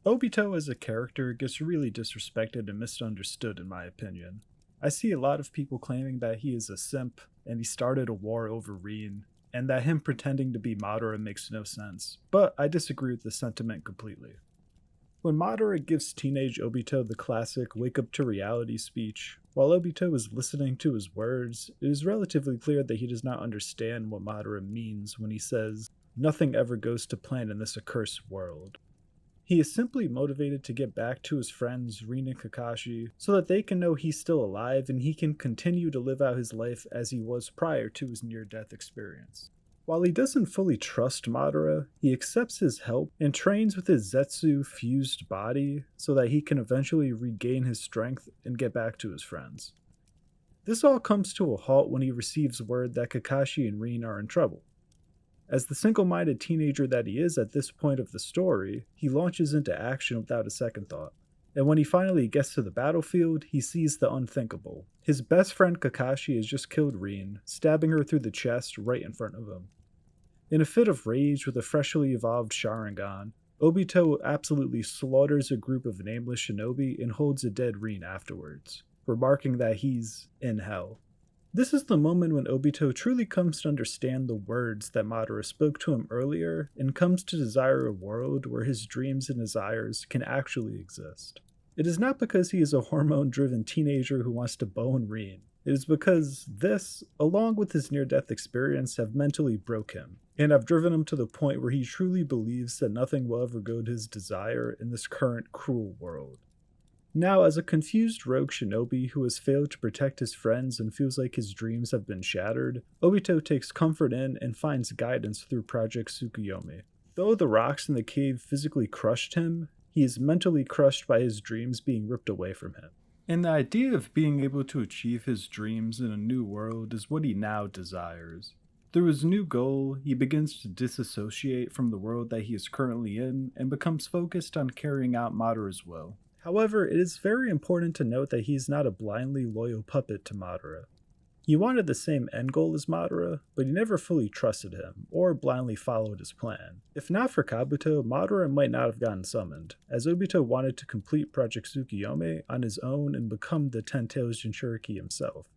Obito as a character gets really disrespected and misunderstood in my opinion. I see a lot of people claiming that he is a simp and he started a war over Rin, and that him pretending to be Madara makes no sense, but I disagree with the sentiment completely. When Madara gives teenage Obito the classic wake up to reality speech, while Obito is listening to his words, it is relatively clear that he does not understand what Madara means when he says, "Nothing ever goes to plan in this accursed world." He is simply motivated to get back to his friends Rin and Kakashi so that they can know he's still alive and he can continue to live out his life as he was prior to his near-death experience. While he doesn't fully trust Madara, he accepts his help and trains with his Zetsu-fused body so that he can eventually regain his strength and get back to his friends. This all comes to a halt when he receives word that Kakashi and Rin are in trouble. As the single-minded teenager that he is at this point of the story, he launches into action without a second thought. And when he finally gets to the battlefield, he sees the unthinkable. His best friend Kakashi has just killed Rin, stabbing her through the chest right in front of him. In a fit of rage with a freshly evolved Sharingan, Obito absolutely slaughters a group of nameless shinobi and holds a dead Rin afterwards, remarking that he's in hell. This is the moment when Obito truly comes to understand the words that Madara spoke to him earlier and comes to desire a world where his dreams and desires can actually exist. It is not because he is a hormone-driven teenager who wants to bone Rin. It is because this, along with his near-death experience, have mentally broke him, and have driven him to the point where he truly believes that nothing will ever goad his desire in this current cruel world. Now, as a confused rogue shinobi who has failed to protect his friends and feels like his dreams have been shattered, Obito takes comfort in and finds guidance through Project Tsukuyomi. Though the rocks in the cave physically crushed him, he is mentally crushed by his dreams being ripped away from him. And the idea of being able to achieve his dreams in a new world is what he now desires. Through his new goal, he begins to disassociate from the world that he is currently in and becomes focused on carrying out Madara's will. However, it is very important to note that he is not a blindly loyal puppet to Madara. He wanted the same end goal as Madara, but he never fully trusted him, or blindly followed his plan. If not for Kabuto, Madara might not have gotten summoned, as Obito wanted to complete Project Tsukuyomi on his own and become the Ten-Tailed Jinchuriki himself.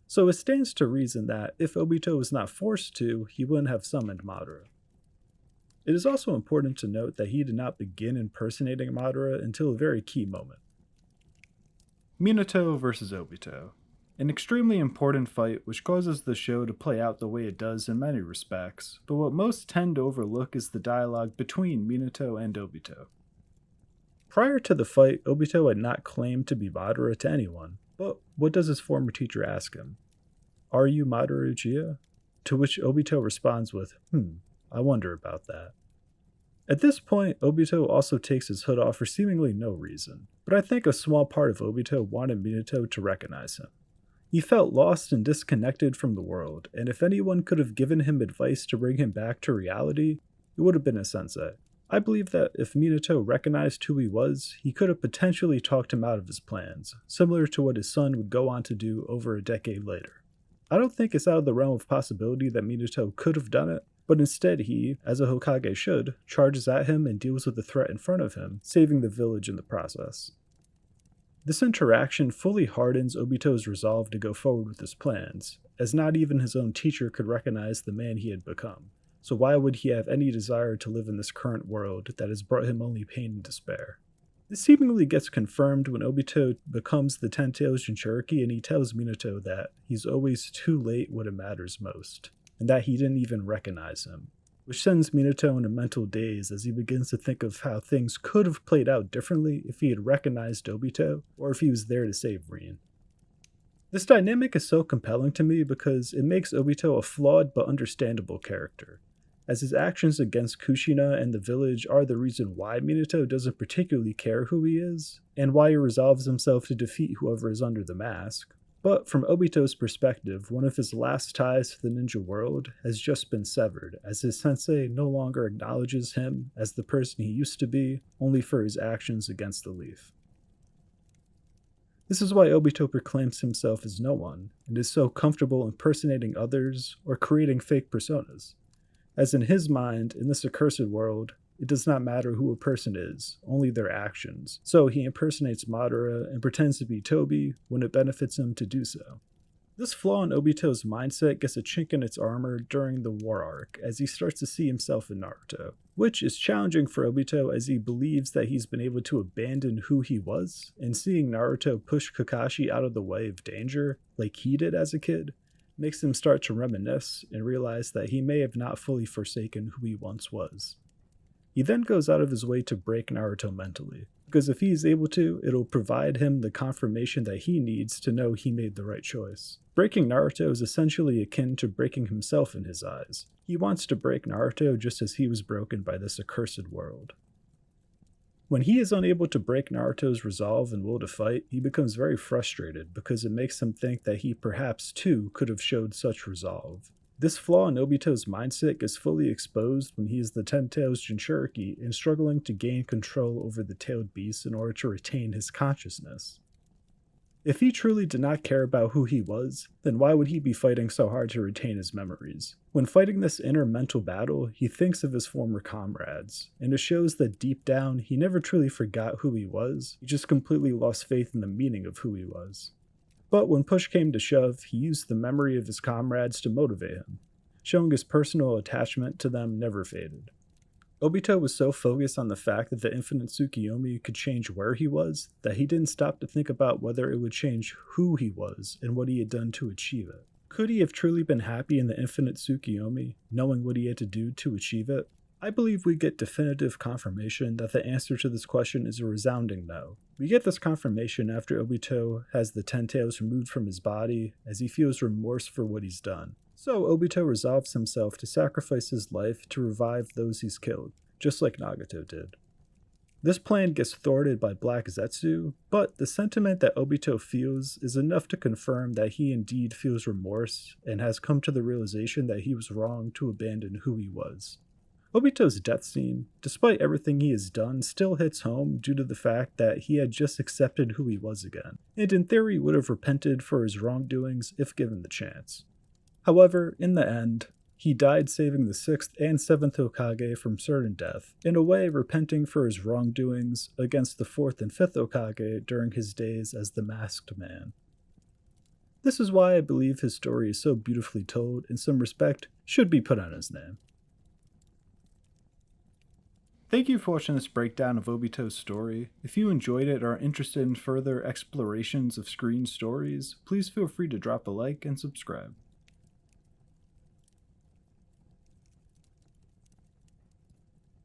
So it stands to reason that, if Obito was not forced to, he wouldn't have summoned Madara. It is also important to note that he did not begin impersonating Madara until a very key moment. Minato vs. Obito. An extremely important fight which causes the show to play out the way it does in many respects, but what most tend to overlook is the dialogue between Minato and Obito. Prior to the fight, Obito had not claimed to be Madara to anyone, but what does his former teacher ask him? "Are you Madara Uchiha?" To which Obito responds with, I wonder about that. At this point, Obito also takes his hood off for seemingly no reason, but I think a small part of Obito wanted Minato to recognize him. He felt lost and disconnected from the world, and if anyone could have given him advice to bring him back to reality, it would have been his sensei. I believe that if Minato recognized who he was, he could have potentially talked him out of his plans, similar to what his son would go on to do over a decade later. I don't think it's out of the realm of possibility that Minato could have done it, but instead he, as a Hokage should, charges at him and deals with the threat in front of him, saving the village in the process. This interaction fully hardens Obito's resolve to go forward with his plans, as not even his own teacher could recognize the man he had become, so why would he have any desire to live in this current world that has brought him only pain and despair? This seemingly gets confirmed when Obito becomes the Ten-Tailed Jinchuriki and he tells Minato that he's always too late when it matters most, and that he didn't even recognize him, which sends Minato in a mental daze as he begins to think of how things could have played out differently if he had recognized Obito, or if he was there to save Rin. This dynamic is so compelling to me because it makes Obito a flawed but understandable character, as his actions against Kushina and the village are the reason why Minato doesn't particularly care who he is, and why he resolves himself to defeat whoever is under the mask. But from Obito's perspective, one of his last ties to the ninja world has just been severed, as his sensei no longer acknowledges him as the person he used to be, only for his actions against the Leaf. This is why Obito proclaims himself as no one, and is so comfortable impersonating others or creating fake personas, as in his mind, in this accursed world, It does not matter who a person is, only their actions. So he impersonates Madara and pretends to be Toby when it benefits him to do so. This flaw in Obito's mindset gets a chink in its armor during the war arc as he starts to see himself in Naruto, which is challenging for Obito as he believes that he's been able to abandon who he was, and seeing Naruto push Kakashi out of the way of danger, like he did as a kid, makes him start to reminisce and realize that he may have not fully forsaken who he once was. He then goes out of his way to break Naruto mentally, because if he is able to, it'll provide him the confirmation that he needs to know he made the right choice. Breaking Naruto is essentially akin to breaking himself in his eyes. He wants to break Naruto just as he was broken by this accursed world. When he is unable to break Naruto's resolve and will to fight, he becomes very frustrated because it makes him think that he perhaps too could have showed such resolve. This flaw in Obito's mindset gets fully exposed when he is the Ten Tails Jinchuriki and struggling to gain control over the tailed beast in order to retain his consciousness. If he truly did not care about who he was, then why would he be fighting so hard to retain his memories? When fighting this inner mental battle, he thinks of his former comrades, and it shows that deep down he never truly forgot who he was, he just completely lost faith in the meaning of who he was. But when push came to shove, he used the memory of his comrades to motivate him, showing his personal attachment to them never faded. Obito was so focused on the fact that the infinite Tsukiyomi could change where he was, that he didn't stop to think about whether it would change who he was and what he had done to achieve it. Could he have truly been happy in the infinite Tsukiyomi, knowing what he had to do to achieve it? I believe we get definitive confirmation that the answer to this question is a resounding no. We get this confirmation after Obito has the Ten Tails removed from his body, as he feels remorse for what he's done. So Obito resolves himself to sacrifice his life to revive those he's killed, just like Nagato did. This plan gets thwarted by Black Zetsu, but the sentiment that Obito feels is enough to confirm that he indeed feels remorse and has come to the realization that he was wrong to abandon who he was. Obito's death scene, despite everything he has done, still hits home due to the fact that he had just accepted who he was again, and in theory would have repented for his wrongdoings if given the chance. However, in the end, he died saving the 6th and 7th Hokage from certain death, in a way repenting for his wrongdoings against the 4th and 5th Hokage during his days as the Masked Man. This is why I believe his story is so beautifully told, in some respect, should be put on his name. Thank you for watching this breakdown of Obito's story. If you enjoyed it or are interested in further explorations of screen stories, please feel free to drop a like and subscribe.